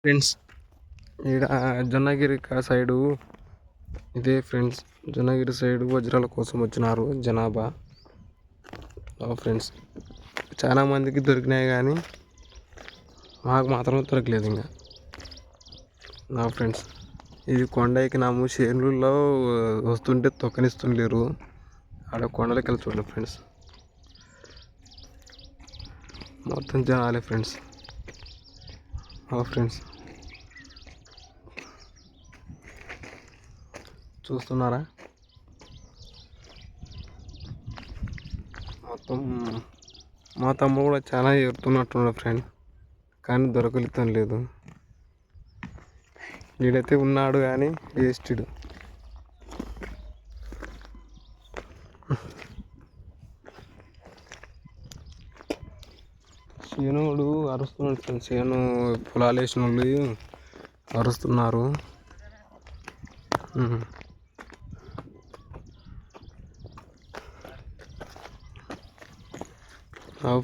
Friends ఈడ Jonnagiri side ఇదే friends. Jonnagiri side వజ్రాల కోసం వచ్చినారు జనాభా. ఫ్రెండ్స్ చాలా మందికి దొరికినాయి కానీ మాకు మాత్రం దొరకలేదు. ఇంకా నా ఫ్రెండ్స్ ఇది కొండ ఎక్కినాము, చేనులలో వస్తుంటే తొక్కనిస్తుండలేరు. ఆడ కొండలకి వెళ్ళి చూడండి ఫ్రెండ్స్, మొత్తం జనాలే ఫ్రెండ్స్. ఫ్రెండ్స్ చూస్తున్నారా, మొత్తం మా తమ్ముడు కూడా చాలా ఎడుతున్నట్టున్నాడు ఫ్రెండ్, కానీ దొరకలితం లేదు. వీడైతే ఉన్నాడు కానీ వేస్టుడు. శేనుడు అరుస్తున్నాడు ఫ్రెండ్స్. శేను పొలాలు వేసిన వాళ్ళు అరుస్తున్నారు.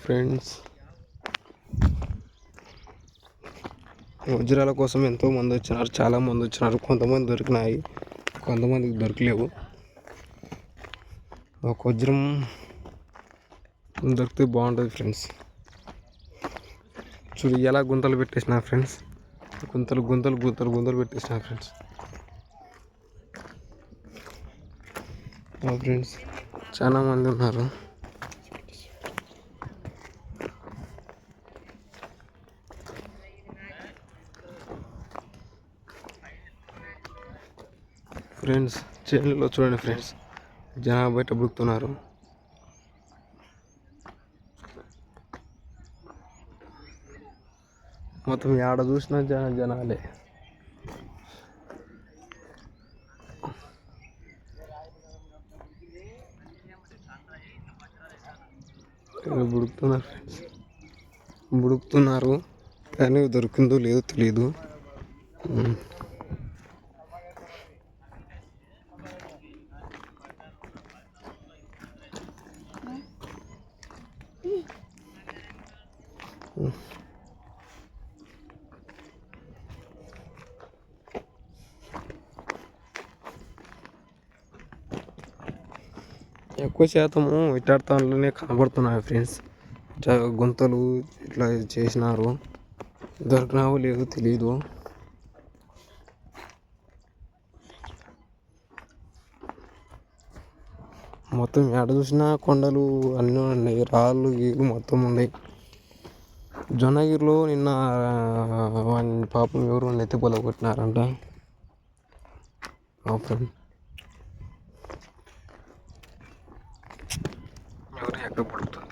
ఫ్రెండ్స్ వజ్రాల కోసం ఎంతో మంది వచ్చినారు, చాలా మంది వచ్చినారు. కొంతమంది దొరికినాయి, కొంతమందికి దొరకలేవు. ఒక వజ్రం దొరికితే బాగుంటుంది ఫ్రెండ్స్. చూడు ఎలా గుంతలు పెట్టేసిన ఫ్రెండ్స్, గుంతలు గుంతలు గుంతలు గుంతలు పెట్టేసిన ఫ్రెండ్స్. ఫ్రెండ్స్ చాలా మంది ఉన్నారు. ఫ్రెండ్స్ చేనులో చూడండి ఫ్రెండ్స్, జనాభా బయట బుడుతున్నారు. మొత్తం ఏడ చూసినా జనాలే. బుడుకుతున్నారు ఫ్రెండ్స్, బుడుకుతున్నారు కానీ దొరికిందో లేదో తెలియదు. ఎక్కువ శాతము ఇట్టాడుతానే కనబడుతున్నాయి ఫ్రెండ్స్. గుంతలు ఇట్లా చేసినారు, దొరికినావో లేదో తెలీదు. మొత్తం ఎడ చూసినా కొండలు అన్నీ ఉన్నాయి, రాళ్ళు గీళ్ళు మొత్తం ఉన్నాయి. జొన్నగిరిలో నిన్న పాపం ఎవరు నెత్తి పొలగొట్టినారంట. ఫ్రెండ్ ఎవరు ఎక్కడ పడుతుంది.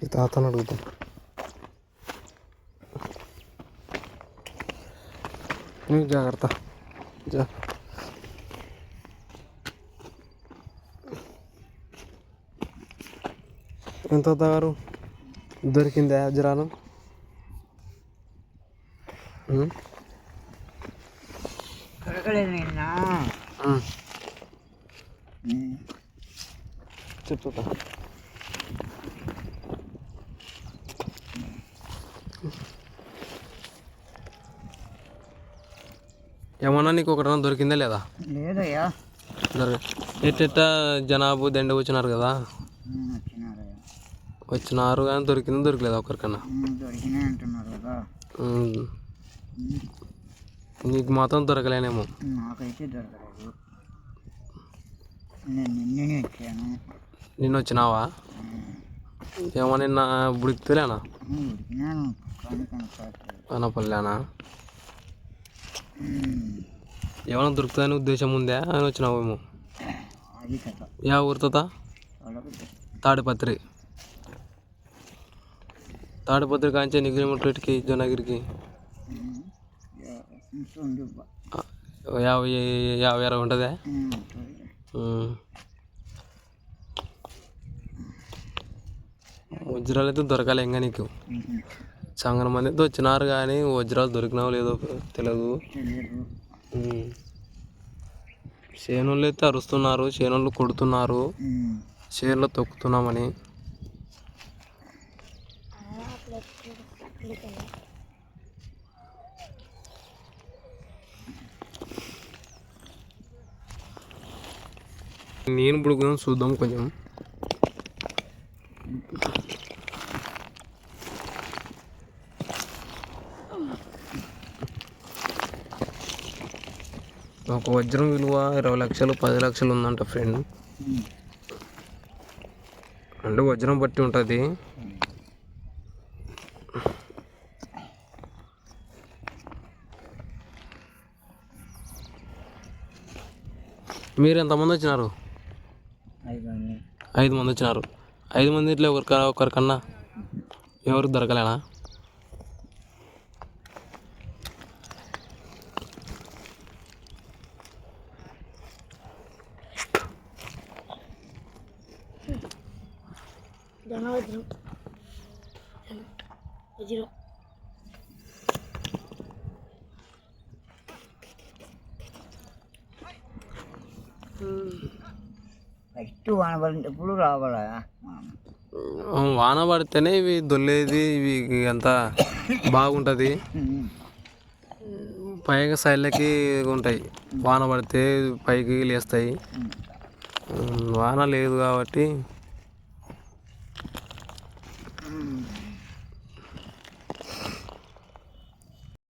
ఈ తాతను అడుగుతాం. జాగ్రత్త ఎంత తాగారు, దొరికింది వజ్రాలు? చెప్తా ఏమన్నా నీకు ఒకటన్నా దొరికిందా లేదా? లేదయ్యా. ఎట్టెట్టా జనాభా దండ వచ్చినారు కదా, వచ్చినారు కానీ దొరికింది దొరకలేదు ఒకరికన్నా. దొరికినాయి అంటున్నారు కదా, నీకు మాత్రం దొరకలేనేమో. నాకైతే దొరకలేదు. నేను నిన్ననే వచ్చాను. నిన్న వచ్చినావా? ఏమో నిన్న బుడికితేలేనా? ఉడికినాను కానీ కనపల్లేనా? ఏమైనా దొరుకుతుందని ఉద్దేశం ఉందా అని వచ్చినావేమో. అది కథ. యా ఊరు తాత? అడగదు. తాడిపత్రి. తాడిపత్రి కాంచి ఎన్ని కిలోమీటర్ ఇటుకి జొన్నగిరికి? ఉంటుంది. 50 ఉంటుందా? వజ్రాలు అయితే దొరకాలి ఇంకా నీకు. సంగన మంది అయితే వచ్చినారు కానీ వజ్రాలు దొరికినావు లేదో తెలియదు. చేనుళ్ళు అయితే అరుస్తున్నారు, చేనుళ్ళు కొడుతున్నారు, చేనులో తొక్కుతున్నామని. నేను ఇప్పుడు చూద్దాం కొంచెం. ఒక వజ్రం విలువ 20 లక్షలు 10 లక్షలు ఉందంట ఫ్రెండ్. అంటే వజ్రం బట్టి ఉంటుంది. మీరు ఎంతమంది వచ్చినారు? 5 మంది వచ్చినారు. 5 మంది ఇట్లా ఒకరికన్నా ఎవరికి దొరకలేనా? ఫస్ట్ వాన పడినప్పుడు రావాలా? వాన పడితేనే ఇవి దొల్లేది, ఇవి అంతా బాగుంటుంది. పైగా సైడ్లకి ఉంటాయి, వాన పడితే పైకి లేస్తాయి. వాన లేదు కాబట్టి